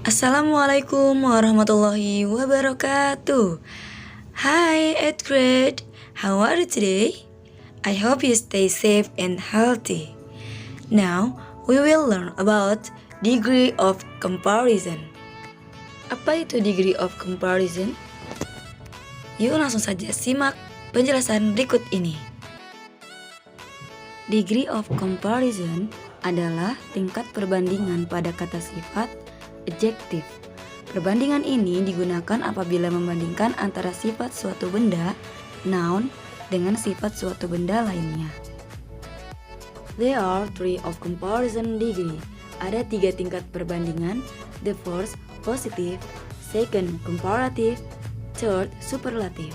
Assalamualaikum warahmatullahi wabarakatuh. Hi, 8th grade. How are you today? I hope you stay safe and healthy. Now, we will learn about degree of comparison. Apa itu degree of comparison? Yuk langsung saja simak penjelasan berikut ini. Degree of comparison adalah tingkat perbandingan pada kata sifat adjektif. Perbandingan ini digunakan apabila membandingkan antara sifat suatu benda, noun, dengan sifat suatu benda lainnya. There are three of comparison degree. Ada 3 tingkat perbandingan. The first, positive. Second, comparative. Third, superlative.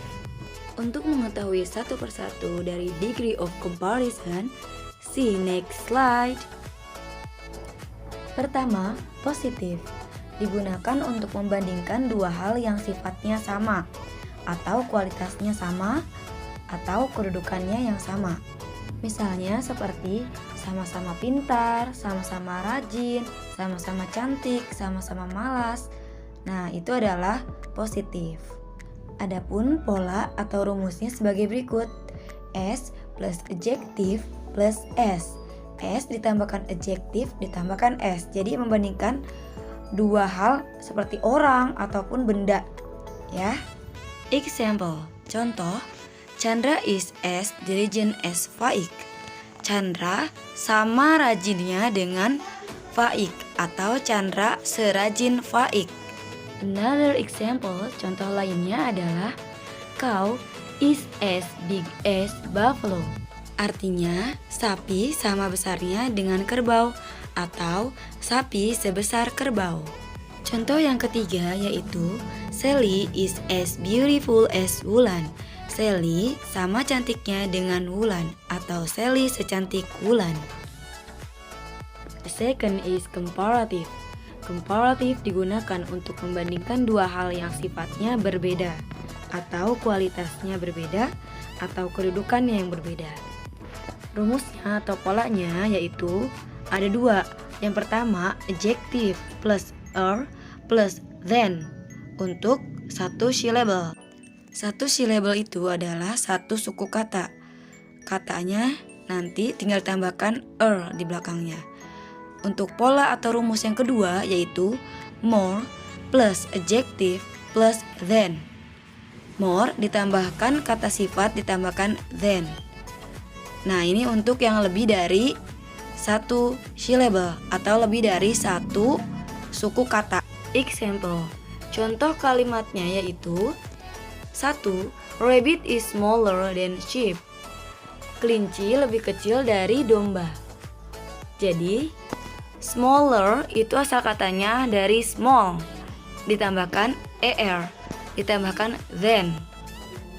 Untuk mengetahui satu persatu dari degree of comparison, see next slide. Pertama, positif. Digunakan untuk membandingkan dua hal yang sifatnya sama, atau kualitasnya sama, atau kedudukannya yang sama. Misalnya seperti sama-sama pintar, sama-sama rajin, sama-sama cantik, sama-sama malas. Nah, itu adalah positif. Adapun pola atau rumusnya sebagai berikut. S plus adjektif plus S. S ditambahkan adjektif ditambahkan S. Jadi membandingkan dua hal seperti orang ataupun benda, ya. Example, contoh, Chandra is as diligent as Faik. Chandra sama rajinnya dengan Faik atau Chandra serajin Faik. Another example, contoh lainnya adalah Cow is as big as buffalo. Artinya, sapi sama besarnya dengan kerbau atau sapi sebesar kerbau. Contoh yang ketiga yaitu Sally is as beautiful as Wulan. Sally sama cantiknya dengan Wulan atau Sally secantik Wulan. The second is comparative. Comparative digunakan untuk membandingkan dua hal yang sifatnya berbeda atau kualitasnya berbeda atau kedudukannya yang berbeda. Rumusnya atau polanya yaitu ada 2. Yang pertama, adjective plus plus than untuk satu syllable. Satu syllable itu adalah satu suku kata. Katanya nanti tinggal tambahkan di belakangnya. Untuk pola atau rumus yang kedua yaitu more plus adjective plus than. More ditambahkan kata sifat ditambahkan than. Nah, ini untuk yang lebih dari satu syllable atau lebih dari satu suku kata. Example, contoh kalimatnya yaitu 1. Rabbit is smaller than sheep. Kelinci lebih kecil dari domba. Jadi, smaller itu asal katanya dari small, ditambahkan ditambahkan than.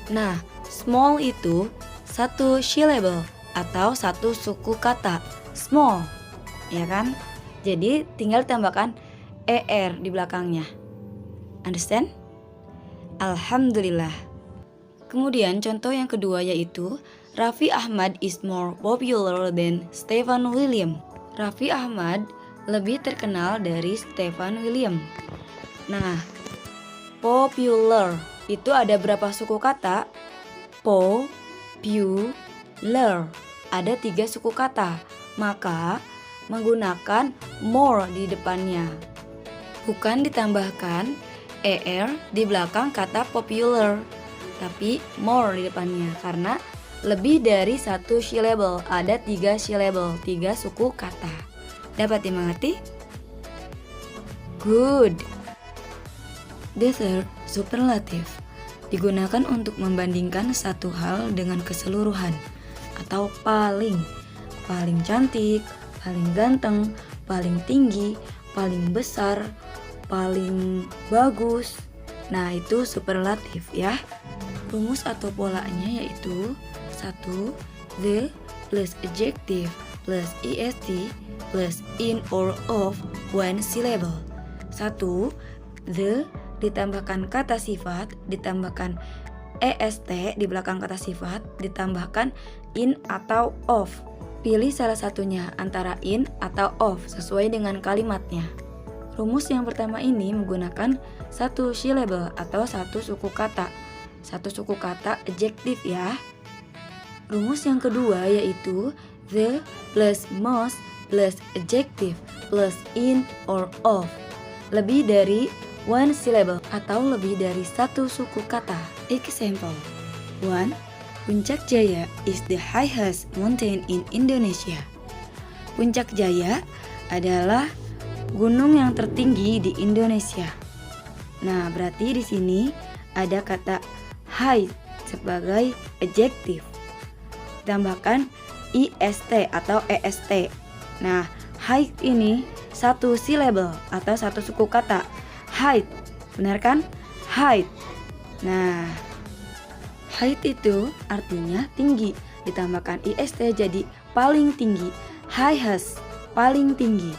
Nah, small itu satu syllable atau satu suku kata. Small, ya kan? Jadi tinggal tambahkan di belakangnya. Understand? Alhamdulillah. Kemudian contoh yang kedua yaitu Raffi Ahmad is more popular than Stephen William. Raffi Ahmad lebih terkenal dari Stephen William. Nah, popular itu ada berapa suku kata? Popular. Ada 3 suku kata. Maka menggunakan more di depannya. Bukan ditambahkan di belakang kata popular, tapi more di depannya karena lebih dari satu syllable. Ada 3 syllable, 3 suku kata. Dapat dimengerti? Good. The third, superlative. Digunakan untuk membandingkan satu hal dengan keseluruhan atau paling cantik, paling ganteng, paling tinggi, paling besar, paling bagus. Nah, itu superlatif ya. Rumus atau polanya yaitu 1. The plus adjective plus est plus in or of one syllable. 1. The ditambahkan kata sifat ditambahkan est di belakang kata sifat ditambahkan in atau of. Pilih salah satunya antara in atau of sesuai dengan kalimatnya. Rumus yang pertama ini menggunakan satu syllable atau satu suku kata. Satu suku kata adjektif ya. Rumus yang kedua yaitu the plus most plus adjective plus in or of. Lebih dari one syllable atau lebih dari satu suku kata. Example 1. Puncak Jaya is the highest mountain in Indonesia. Puncak Jaya adalah gunung yang tertinggi di Indonesia. Nah, berarti di sini ada kata high sebagai adjective. Tambahkan ist atau est. Nah, high ini satu syllable atau satu suku kata. Height, benar kan? Height. Nah, height itu artinya tinggi. Ditambahkan ist jadi paling tinggi. Highest, paling tinggi.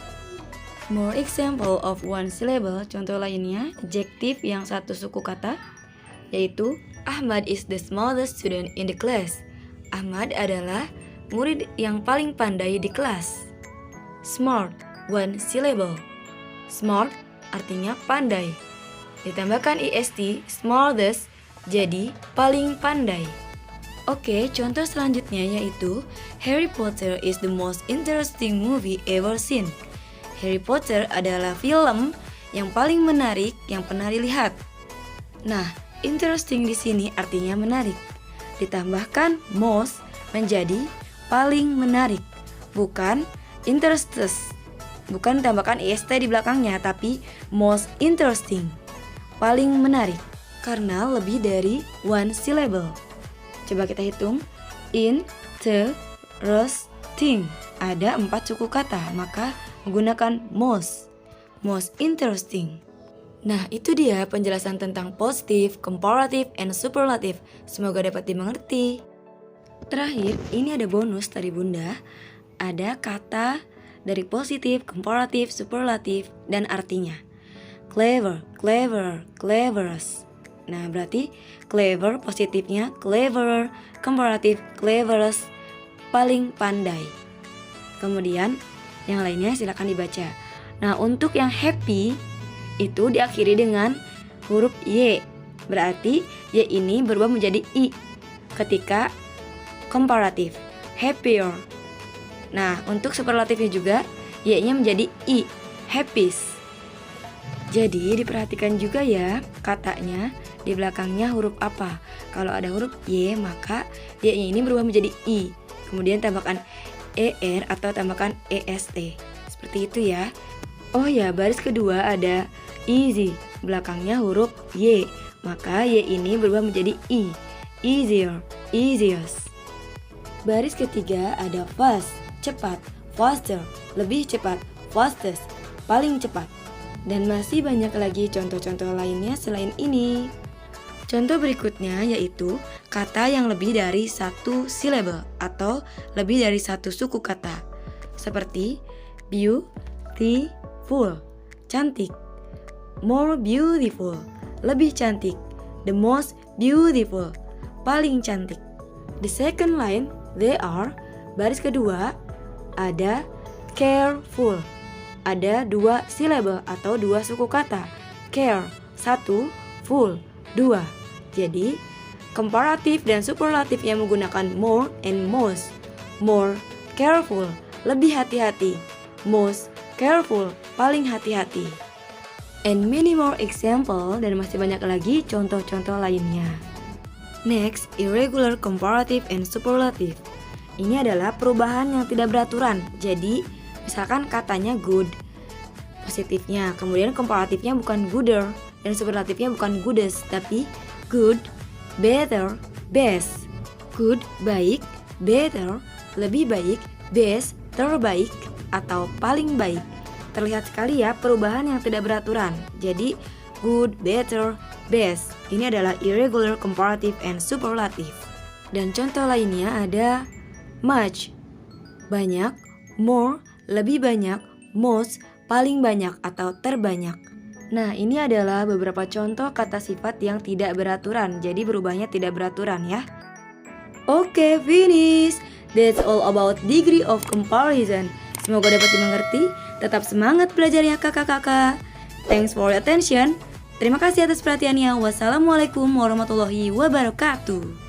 More example of one syllable. Contoh lainnya, adjektif yang satu suku kata, yaitu Ahmad is the smallest student in the class. Ahmad adalah murid yang paling pandai di kelas. Smart, one syllable. Smart artinya pandai. Ditambahkan ist, smartest, jadi paling pandai. Oke, contoh selanjutnya yaitu Harry Potter is the most interesting movie ever seen. Harry Potter adalah film yang paling menarik yang pernah dilihat. Nah, interesting di sini artinya menarik. Ditambahkan most menjadi paling menarik, bukan interested. Bukan ditambahkan est di belakangnya, tapi most interesting, paling menarik, karena lebih dari one syllable. Coba kita hitung. Interesting ada 4 suku kata, maka menggunakan most interesting. Nah, itu dia penjelasan tentang positive, comparative, and superlative. Semoga dapat dimengerti. Terakhir, ini ada bonus dari Bunda. Ada kata dari positif, comparative, superlative, dan artinya. Clever, clever, cleverest. Nah, berarti clever positifnya cleverer, comparative, cleverest, paling pandai. Kemudian yang lainnya silakan dibaca. Nah, untuk yang happy itu diakhiri dengan huruf Y. Berarti Y ini berubah menjadi I ketika comparative, happier. Nah, untuk superlatifnya juga Y-nya menjadi I, happiest. Jadi diperhatikan juga ya katanya di belakangnya huruf apa. Kalau ada huruf Y, maka Y-nya ini berubah menjadi I. Kemudian tambahkan ER atau tambahkan EST. Seperti itu ya. Oh ya, baris kedua ada easy. Belakangnya huruf Y. Maka Y ini berubah menjadi I. Easier, easiest. Baris ketiga ada fast, cepat, faster, lebih cepat, fastest, paling cepat. Dan masih banyak lagi contoh-contoh lainnya selain ini. Contoh berikutnya yaitu kata yang lebih dari satu syllable atau lebih dari satu suku kata. Seperti beautiful, cantik. More beautiful, lebih cantik. The most beautiful, paling cantik. The second line, they are, baris kedua ada careful. Ada 2 syllable atau 2 suku kata. Care, 1, full, 2. Jadi, komparatif dan superlatif yang menggunakan more and most. More, careful, lebih hati-hati. Most, careful, paling hati-hati. And many more example, dan masih banyak lagi contoh-contoh lainnya. Next, irregular comparative and superlative. Ini adalah perubahan yang tidak beraturan. Jadi, misalkan katanya good, positifnya, kemudian komparatifnya bukan gooder, dan superlatifnya bukan goodest, tapi good, better, best. Good, baik, better, lebih baik, best, terbaik, atau paling baik. Terlihat sekali ya perubahan yang tidak beraturan. Jadi, good, better, best. Ini adalah irregular comparative and superlative. Dan contoh lainnya ada much, banyak, more, lebih banyak, most, paling banyak atau terbanyak. Nah, ini adalah beberapa contoh kata sifat yang tidak beraturan. Jadi berubahnya tidak beraturan ya. Oke, finish. That's all about degree of comparison. Semoga dapat dimengerti. Tetap semangat belajarnya kakak-kakak. Thanks for your attention. Terima kasih atas perhatiannya. Wassalamualaikum warahmatullahi wabarakatuh.